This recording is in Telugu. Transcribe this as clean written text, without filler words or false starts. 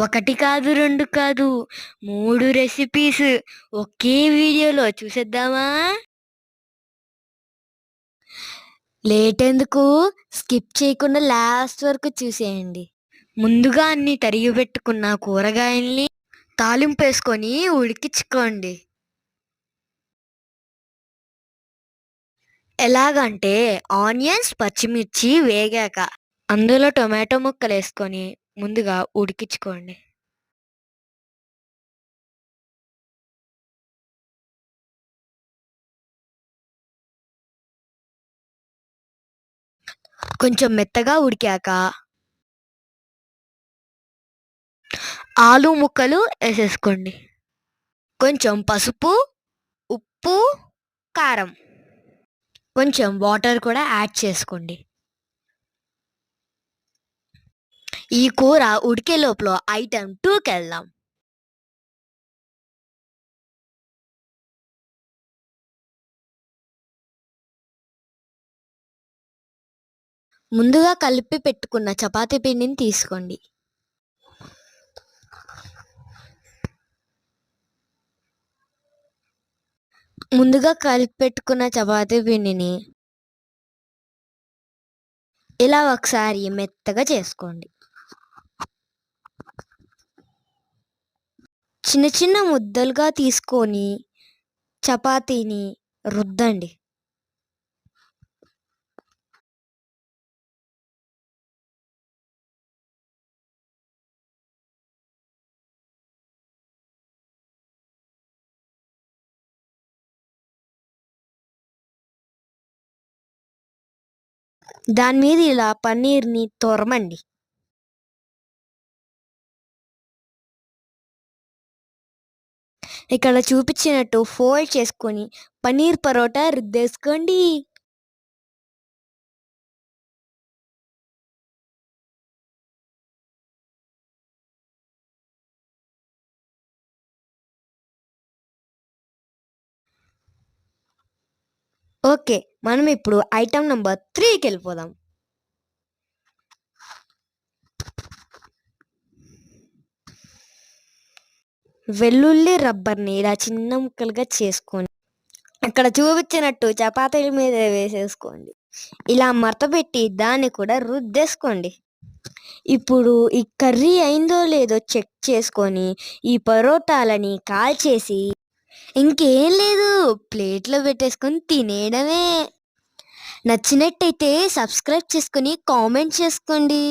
ఒకటి కాదు, 2 కాదు, 3 రెసిపీస్ ఒకే వీడియోలో చూసేద్దామా? లేట్ ఎందుకు? స్కిప్ చేయకుండా లాస్ట్ వరకు చూసేయండి. ముందుగా అన్ని తరిగి పెట్టుకున్న కూరగాయల్ని తాలింపేసుకొని ఉడికించుకోండి. ఎలాగంటే ఆనియన్స్, పచ్చిమిర్చి వేగాక అందులో టొమాటో ముక్కలేసుకొని ముందుగా ఉడికించుకోండి. కొంచెం మెత్తగా ఉడికాక ఆలు ముక్కలు వేసేసుకోండి. కొంచెం పసుపు, ఉప్పు, కారం, కొంచెం వాటర్ కూడా యాడ్ చేసుకోండి. ఈ కూర ఉడికే లోపల ఐటెం 2కి వెళ్దాం. ముందుగా కలిపి పెట్టుకున్న చపాతీ పిండిని తీసుకోండి. ముందుగా కలిపి పెట్టుకున్న చపాతీ పిండిని ఇలా ఒకసారి మెత్తగా చేసుకోండి. చిన్న చిన్న ముద్దలుగా తీసుకొని చపాతీని రుద్దండి. దాని మీద ఇలా పన్నీర్ని తొరమండి. ఇక్కడ చూపించినట్టు ఫోల్డ్ చేసుకొని పన్నీర్ పరోటా రుద్దేసుకోండి. ఓకే, మనం ఇప్పుడు ఐటెం నెంబర్ 3కి వెళ్ళిపోదాం. వెల్లుల్లి రబ్బర్ని ఇలా చిన్న ముక్కలుగా చేసుకొని ఇక్కడ చూపించినట్టు చపాతీల మీద వేసేసుకోండి. ఇలా మడతపెట్టి దాన్ని కూడా రుద్దేసుకోండి. ఇప్పుడు ఈ కర్రీ అయిందో లేదో చెక్ చేసుకొని ఈ పరోటాలని కాల్చేసి ఇంకేం లేదు, ప్లేట్లో పెట్టేసుకొని తినేయడమే. నచ్చినట్టయితే సబ్స్క్రైబ్ చేసుకొని కామెంట్ చేసుకోండి.